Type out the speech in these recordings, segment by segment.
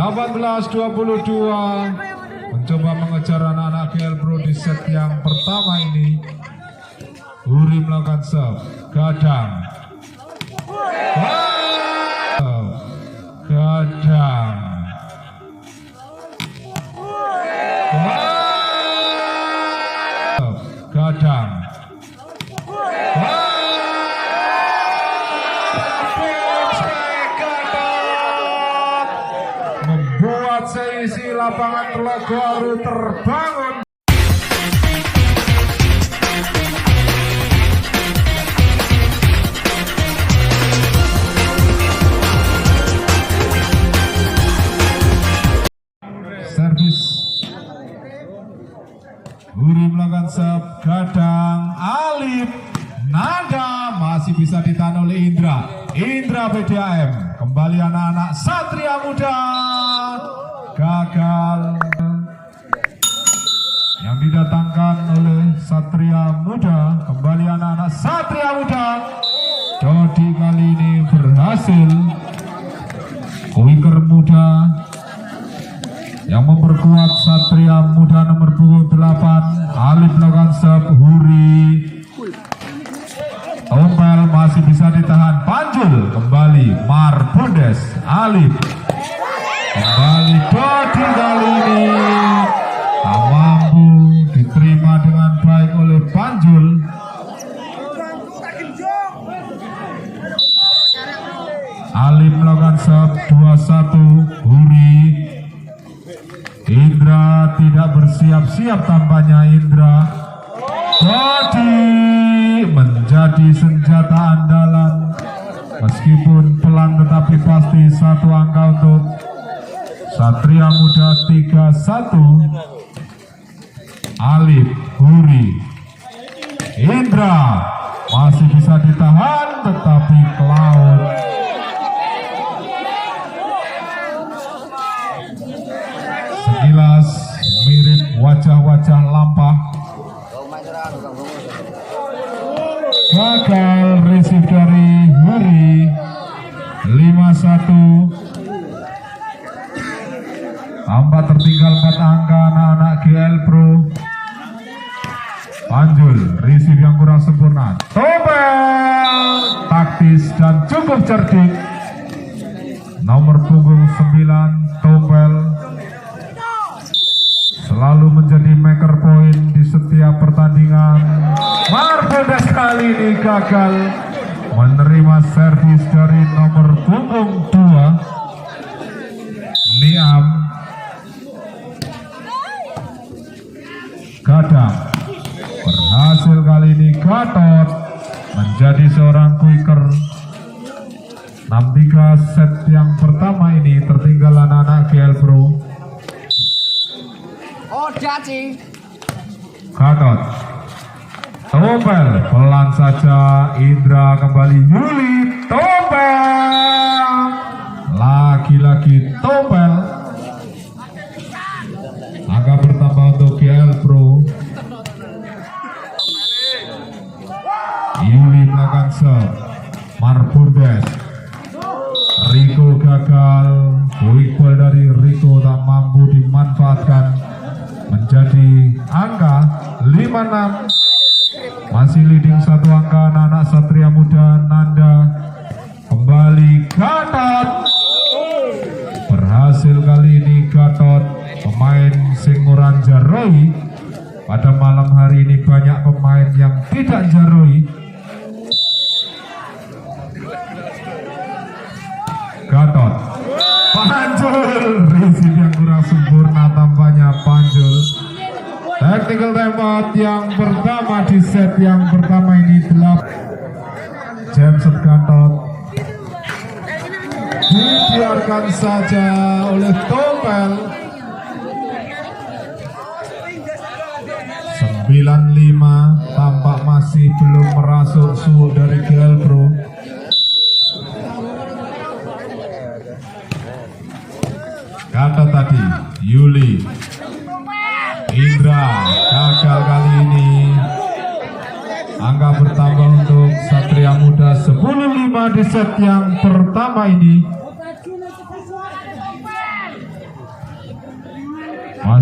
18-22 mencoba mengejar anak-anak GL Pro di set yang pertama ini. Huri melakukan serve, Gadang. Gadang. Gadang. Membuat seisi lapangan Telaga terbangun. Servis Huri melakukan serve, Gadang, Alif, Nada masih bisa ditahan oleh Indra. Indra PDAM, kembali anak-anak Satria Muda, gagal. Yang didatangkan oleh Satria Muda, kembali anak-anak Satria Muda. Dodi kali ini berhasil. Winger muda yang memperkuat Satria Muda nomor punggung 8. Alif melakukan serve, Huri. Tompel masih bisa ditahan, Panjul kembali, Marbundes, Alif kembali. Dodi kali ini tak mampu diterima dengan baik oleh Panjul. Alif melakukan serve, 2-1 Huri. Indra tidak bersiap-siap tampaknya. Indra Dodi menjadi senjata andalan, meskipun pelan tetapi pasti. Satu angka untuk Satria Muda, 3-1. Alif, Huri, Indra masih bisa ditahan tetapi ke laut. Sekilas mirip wajah-wajah lampah. Gagal receive dari Huri, 5-1. Tampak tertinggal 4 angka anak-anak GL Pro. Panjul, receive yang kurang sempurna. Tompel taktis dan cukup cerdik. Nomor punggung 9 Tompel selalu menjadi maker point di setiap pertandingan. Marbundes kali ini gagal menerima servis dari nomor punggung 2 Niam. Gadang berhasil kali ini. Gatot menjadi seorang quicker. 6-3 set yang pertama ini tertinggal anak-anak GL Pro. Gatot, Tompel pelan saja. Indra kembali. Yuli, Tompel lagi-lagi. Tompel. Angka bertambah untuk GL Pro. Yuli melakukan serve, Marbundes. Riko gagal. Quick ball dari Riko tak mampu dimanfaatkan, menjadi angka 5-6. Masih leading 1 angka anak-anak Satria Muda. Nanda kembali. Gatot berhasil kali ini. Gatot pemain Singuran jaroi. Pada malam hari ini banyak pemain yang tidak jaroi. Gatot, Panjul, receive yang kurang sempurna tampaknya Panjul. Technical timeout yang pertama di set yang pertama ini. 8 James Gatot dibiarkan saja oleh Tompel. 9-5 tampak masih belum merasuk suhu dari GL Pro. Gatot tadi, Yuli, Indra gagal kali ini. Angka bertambah untuk Satria Muda 10-5 di set yang pertama ini.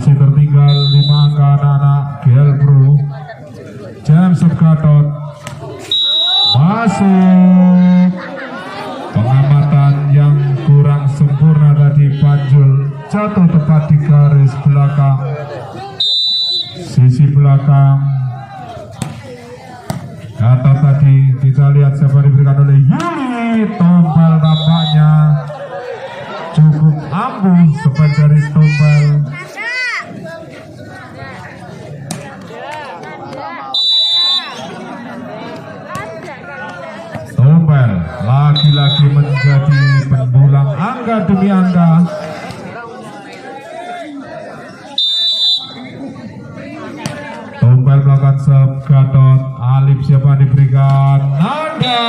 Masih tertinggal 5 angka anak-anak GL Pro. James Gatot masuk. Pengamatan yang kurang sempurna tadi, Panjul jatuh tepat di garis belakang, sisi belakang. Gatot tadi kita lihat siapa diberikan oleh Yuli. Tombal nampaknya cukup ampuh sebagai dari tombal. Tombal lagi-lagi menjadi pendulang angka demi angka. Tombal melakukan serve Gatot. Alip siapa diberikan? Nanda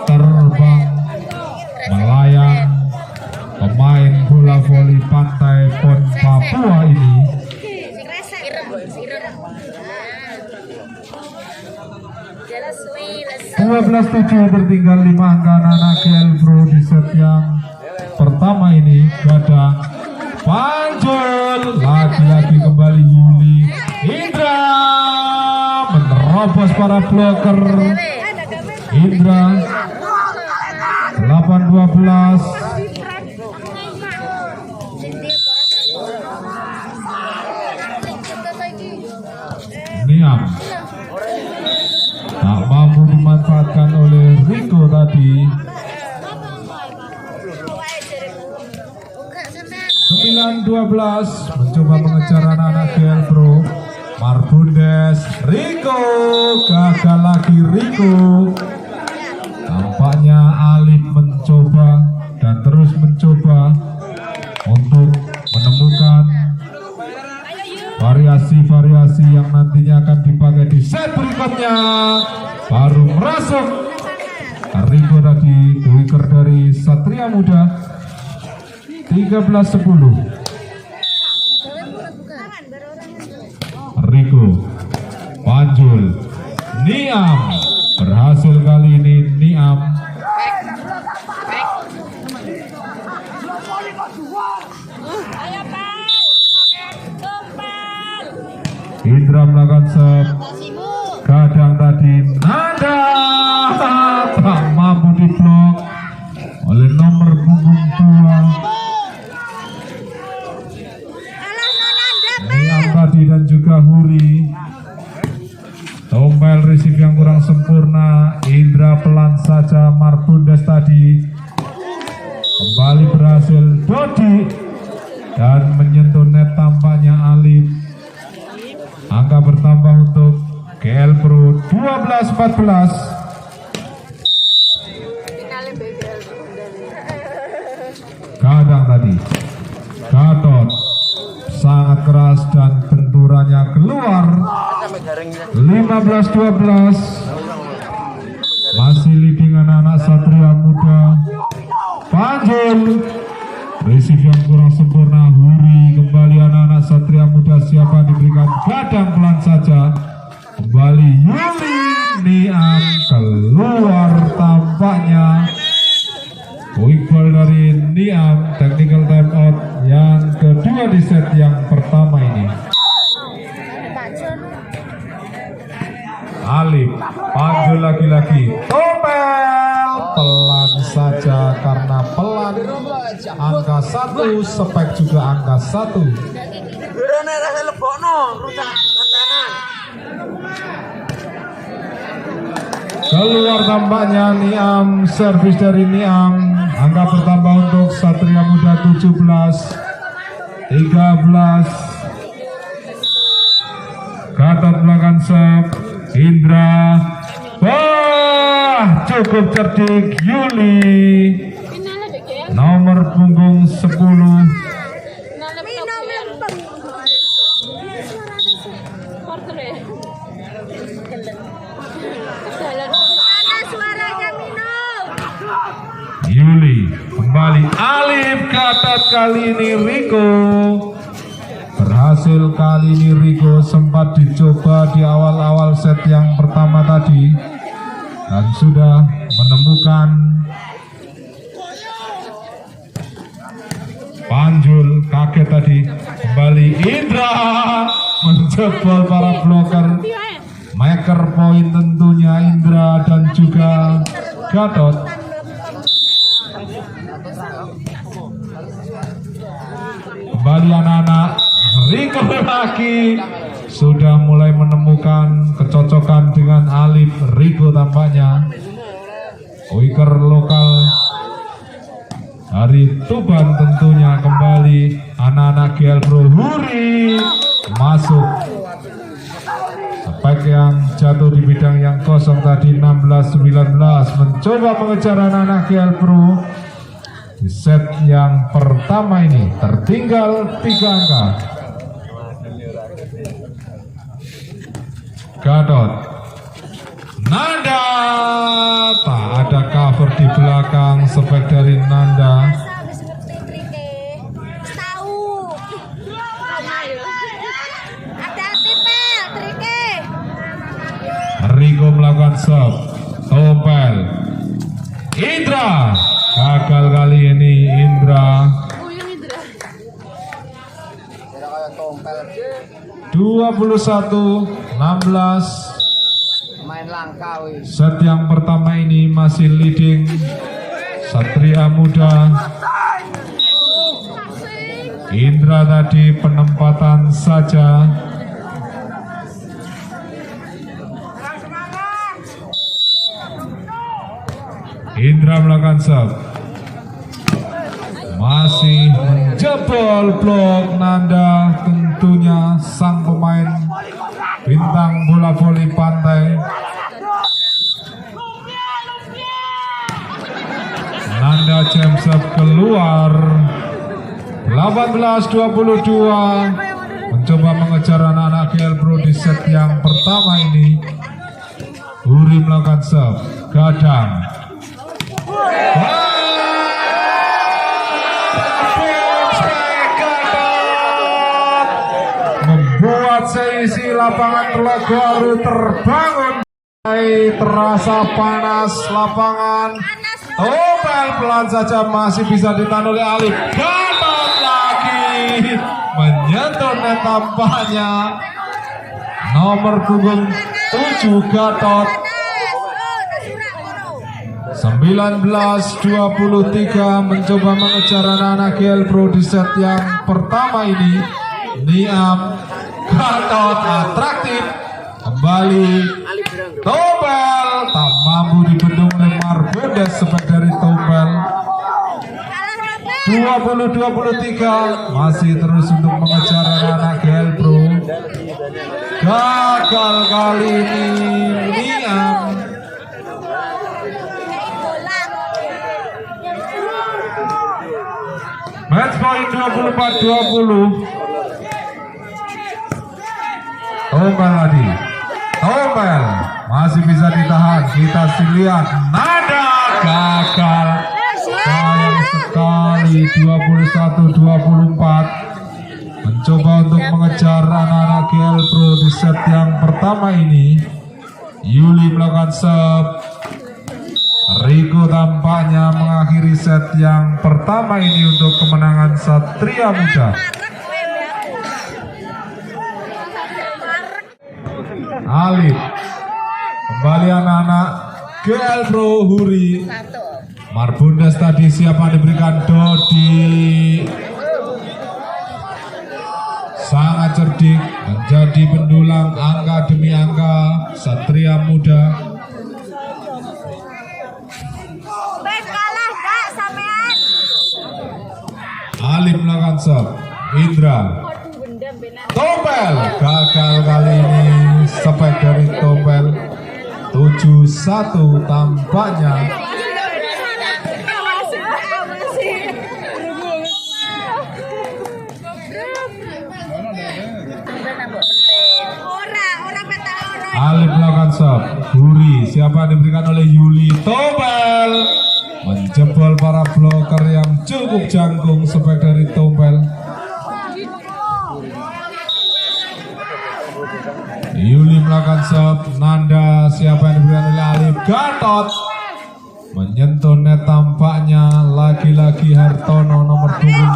terbang melayang. Pemain bola voli Pantai Pon Papua ini 12-7 tertinggal 5 angka anak-anak GL Pro di set yang pertama ini. Gadang Panjul lagi-lagi kembali Yuli. Indra menerobos para bloker. Indra 8-12. Niam tak mampu dimanfaatkan oleh Rico tadi. 9-12 mencoba mengejar anak-anak GL Pro. Marbundes, Rico gagal lagi. Rico tampaknya Alip mencoba dan terus mencoba untuk menemukan variasi-variasi yang nantinya akan dipakai di set berikutnya. Baru merasuk Rico tadi, winger dari Satria Muda. 13-10. Rico, Panjul, Niam berhasil kali ini. Niam Indra melakukan serve. Gadang tadi Nanda tak mampu diblok oleh nomor punggung 2 Niam tadi dan juga Huri. Tombal receive yang kurang sempurna. Indra pelan saja. Marbundes tadi kembali berhasil Dodi dan menyentuh net. Tampaknya Alip. Angka bertambah untuk GL Pro 12-14. Gadang tadi Gatot sangat keras dan benturannya keluar. 15-12 masih leading anak-anak Satria Muda. Panjul receive yang kurang sempurna. Huri kembali anak-anak Satria Muda. Siapa diberikan? Gadang pelan saja. Kembali Yuli. Niam keluar tampaknya. Quick ball dari Niam. Technical time out yang kedua di set yang pertama ini. Alip, Panjul lagi-lagi. Tombel pelan saja karena pelan. Angka 1, spek juga angka 1. Keluar tampaknya Niam. Servis dari Niam. Angka bertambah untuk Satria Muda 17-13. Gatot melakukan serve. Indra, wah cukup cerdik Yuli. Nomor punggung 10. Yuli kembali. Alip. Gatot kali ini Rico. Berhasil kali ini Rico. Sempat dicoba di awal-awal set yang pertama tadi dan sudah menemukan Panjul kaget tadi. Kembali Indra menjebol para bloker. Maker poin tentunya Indra dan juga Gatot. Kembali anak-anak, Riko lagi sudah mulai menemukan kecocokan dengan Alif. Riko tampaknya winger lokal dari Tuban tentunya. Kembali anak-anak GL Pro. Huri masuk. Spike yang jatuh di bidang yang kosong tadi 16-19 mencoba mengejar anak-anak GL Pro. Di set yang pertama ini tertinggal 3 angka. Gatot, Nanda, tak ada cover di belakang. Spek dari Nanda. Riko melakukan serve. Tompel Indra, gagal kali ini Indra. 21-16. Main langka wih. Set yang pertama ini masih leading Satria Muda. Indra tadi penempatan saja. Indra melakukan serve. Masih menjebol blok Nanda, tentunya sang pemain bintang bola voli pantai. Nanda jam serve keluar. 18-22 mencoba mengejar anak-anak GL Pro di set yang pertama ini. Huri melakukan serve. Gadang. Membuat seisi lapangan Telogoru terbangun. Terasa panas lapangan. Tompel pelan saja masih bisa ditahan oleh Alif. Gatot lagi menyentuh net tampaknya. Nomor punggung 7 Gatot. 19-23 mencoba mengejar anak-anak GL Pro di set yang pertama ini. Niam, Gatot atraktif. Kembali Tompel tak mampu dibendung oleh Marbundes. Spek dari Tompel. 20-23 masih terus untuk mengejar anak-anak GL Pro. Gagal kali ini Niam. Match point 24-20. Tompel tadi. Tompel masih bisa ditahan. Kita lihat Nada gagal. Sayang sekali. 21-24 mencoba untuk mengejar anak-anak GL Pro di set yang pertama ini. Yuli melakukan serve. Riko tampaknya mengakhiri set yang pertama ini untuk kemenangan Satria Muda. Alif, kembali anak-anak GL Pro. Huri, Marbundes tadi siapa diberikan Dodi. Sangat cerdik, menjadi pendulang angka demi angka Satria Muda. Alif melakukan serve. Indra. Tompel gagal kali ini. Spek dari Tompel. 7-1 tampaknya. Alif melakukan serve. Huri siapa diberikan oleh Yuli. Tompel menjebol para bloker yang cukup jangkung. Spek dari Tompel. Yuli melakukan serve. Nanda siapa yang diberikan oleh Alif. Gatot menyentuh net tampaknya lagi-lagi Hartono nomor punggung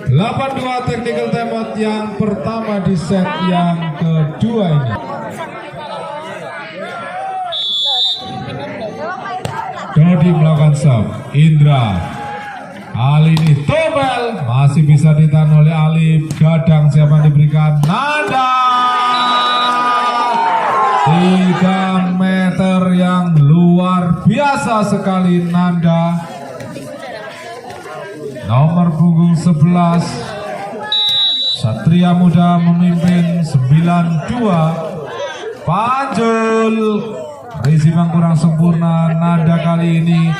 7. 8-2 technical timeout yang pertama di set yang kedua ini. Dodi melakukan serve, Indra. Kali ini Tobel masih bisa ditahan oleh Alif. Gadang siapa yang diberikan? Nanda. 3 meter yang luar biasa sekali Nanda. Nomor punggung 11. Satria Muda memimpin 9-2. Panjul. Receive yang kurang sempurna Nanda kali ini.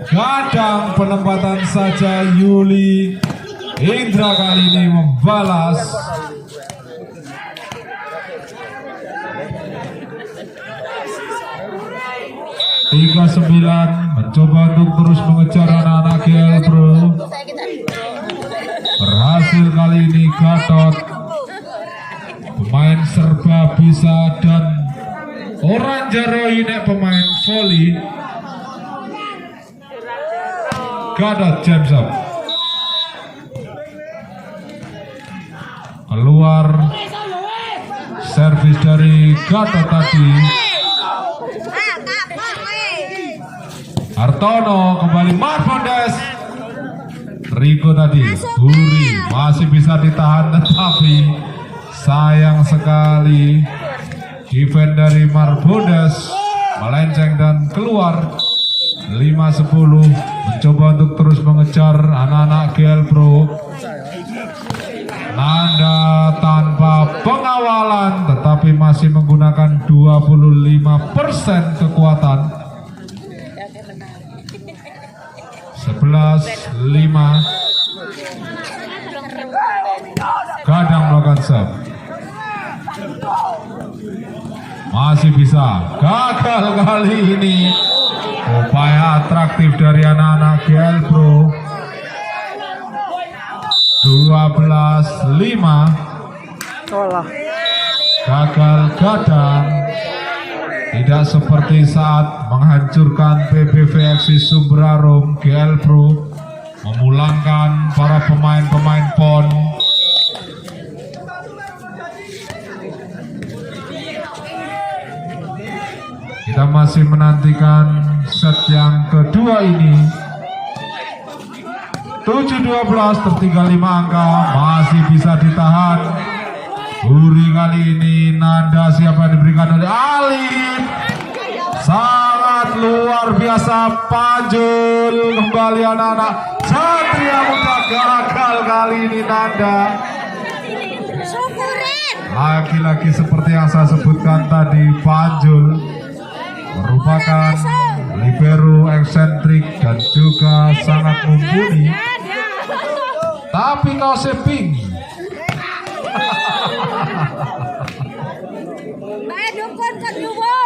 Gadang penempatan saja Yuli. Indra kali ini membalas. 39 mencoba untuk terus mengejar anak-anak GL Pro. Berhasil kali ini Gatot. Pemain serba bisa dan Oran Jaro ini pemain volley. Gatot jams up. Keluar servis dari Gatot tadi. Hartono kembali Marfondes. Riko tadi Buri masih bisa ditahan tetapi sayang sekali defense dari Marfondes melenceng dan keluar. 5-10 mencoba untuk terus mengejar anak-anak GL Pro. Nanda tanpa pengawalan tetapi masih menggunakan 25% kekuatan. 11-5. Gadang melakukan serve. Masih bisa. Gagal kali ini. Upaya atraktif dari anak-anak GL Pro. 12-5. Gagal Gadang. Tidak seperti saat menghancurkan PBVFC Sumberarum, GL Pro memulangkan para pemain-pemain PON. Kita masih menantikan set yang kedua ini. 7-12 tertinggal 5 angka, masih bisa ditahan. Buri kali ini Nanda siapa yang diberikan oleh Alif. Sangat luar biasa Panjul. Kembali anak-anak Satria Muda gagal kali ini Nanda. Lagi-lagi seperti yang saya sebutkan tadi Panjul merupakan libero eksentrik dan juga sangat mumpuni. Tapi kau seping. Dukun kan juga.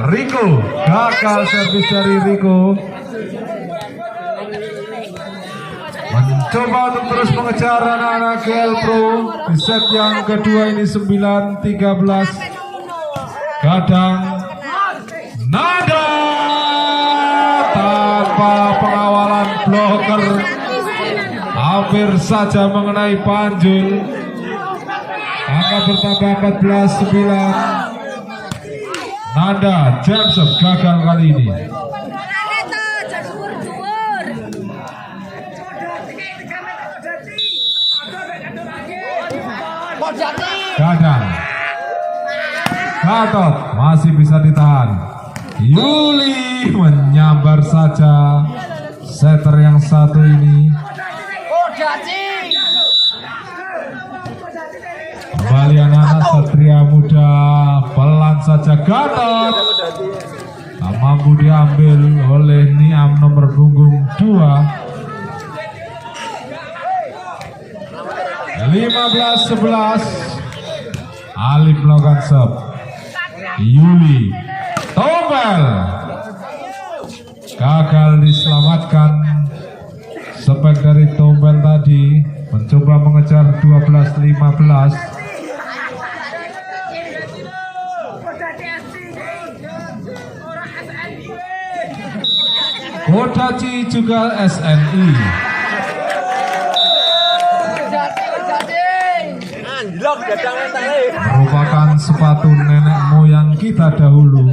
Riko gagal servis dari Riko. Mencoba untuk terus mengejar anak-anak GL Pro di set yang kedua ini 9-13. Gadang Nada tanpa pengawalan bloker hampir saja mengenai Panjul. Angka bertambah 14-9. Nanda James gagal kali ini. Gadang Gatot masih bisa ditahan. Yuli menyambar saja setter yang satu ini. Kembali anak-anak Satria Muda, pelan saja Gatot. Tak mampu diambil oleh Niam nomor punggung 2. 15-11. Alif melakukan serve. Yuli Tobel gagal diselamatkan Spek dari Tompel tadi mencoba mengejar 12-15. Kodachi juga SNI. Merupakan sepatu nenek moyang kita dahulu.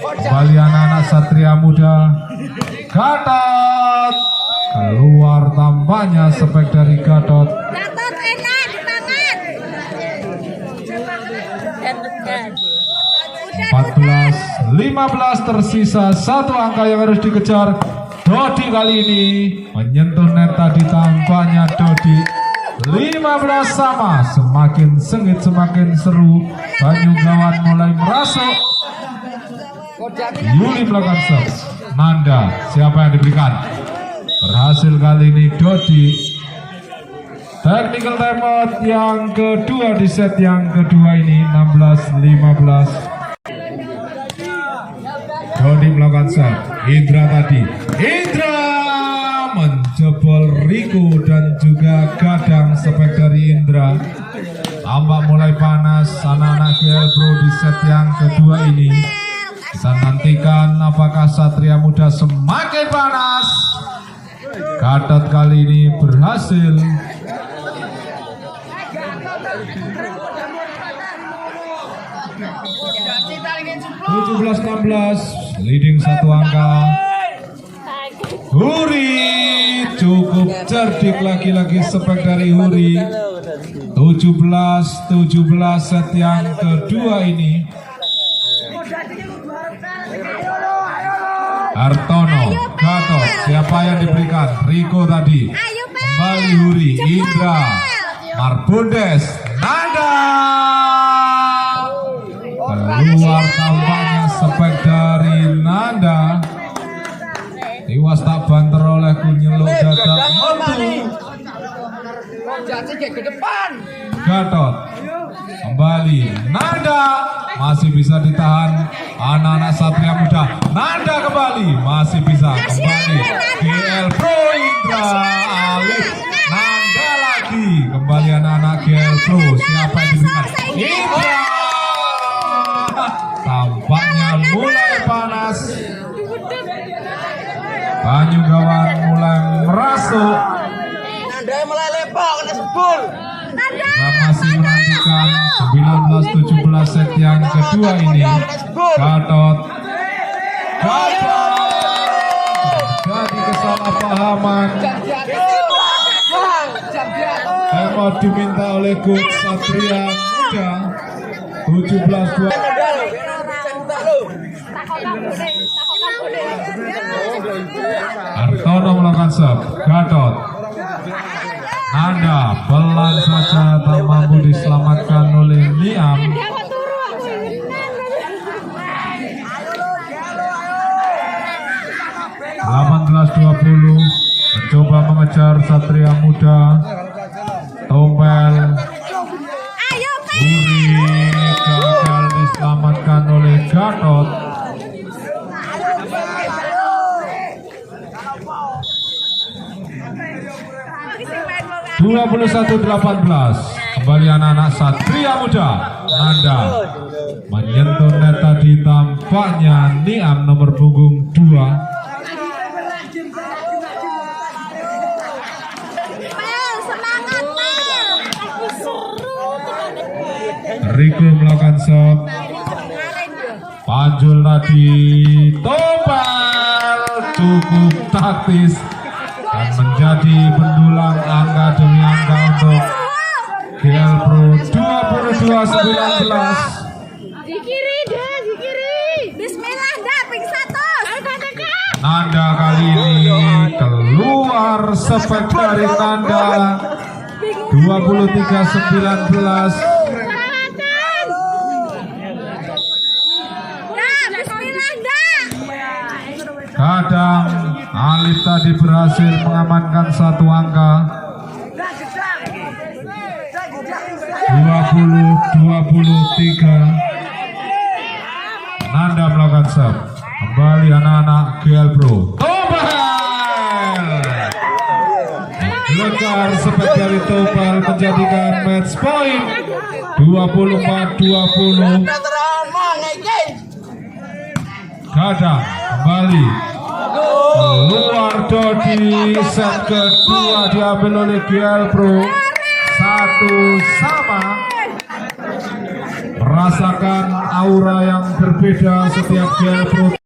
Kembali anak-anak Satria Muda. Gatot keluar tampaknya spek dari Gatot. Gatot enak di tangan. 14-15 tersisa satu angka yang harus dikejar. Dodi kali ini menyentuh net tadi, tampaknya Dodi 15 sama. Semakin sengit semakin seru. Banyu Gawan mulai merasuk. Yuli melakukan serve. Nanda, siapa yang diberikan? Berhasil kali ini Dodi. Technical timeout yang kedua di set yang kedua ini. 16-15. Dodi melakukan serve. Indra tadi. Indra menjebol Riko dan juga Gadang. Spek dari Indra. Tambah mulai panas anak-anak GL Pro di set yang kedua ini. Kita nantikan apakah Satria Muda semakin panas. Gatot kali ini berhasil. 17-16, leading satu angka. Huri cukup cerdik lagi-lagi spek dari Huri. 17-17 set yang kedua ini. Hartono, Gatot, siapa yang diberikan? Riko tadi. Kembali Huri, Indra, Marbundes, Nanda. Keluar tampaknya spek dari Nanda. Tiwas tak banter oleh kunyeluk dada mentu. Gatot kembali Nanda, masih bisa ditahan anak-anak Satria Muda. Nanda kembali, masih bisa kembali. GL Pro Indra, Alif, Nanda lagi. Kembali anak-anak GL Pro, siapa yang diberikan? Indra. Tampaknya mulai panas. Banyu Gawan mulai merasuk. Nanda mulai lepok kena sebul. Kita masih menantikan 19-17 set yang kedua ini. Gatot jadi kesalahpahaman. Emot diminta oleh coach Satria Muda. 17-2. Hartono melakukan serve. Gatot. Nanda pelan saja tak mampu diselamatkan oleh Niam. 18-20 mencoba mengejar Satria Muda. Tompel Huri gagal diselamatkan oleh Gatot. 21-18, kembali anak-anak Satria Muda. Nanda menyentuh net tadi, tampaknya Niam nomor punggung 2. Riko melakukan serve. Panjul tadi, Tompel cukup taktis dan menjadi pendulang angka demi angka untuk GL Pro. 22-19. Di kiri deh, di kiri. Bismillah dah, ping 1. Nanda kali ini keluar spek dari Nanda. 23-19. Kadang Alif tadi berhasil mengamankan satu angka. 20-23. Nanda melakukan serve. Kembali anak-anak GL Pro. Tobel. Lekar seperti dari Tobel menjadikan match point 24-20. Veteran mana guys? Gadang kembali keluar Dodi, set kedua diambil oleh GL Pro. 1-sama. Merasakan aura yang berbeda setiap GL Pro.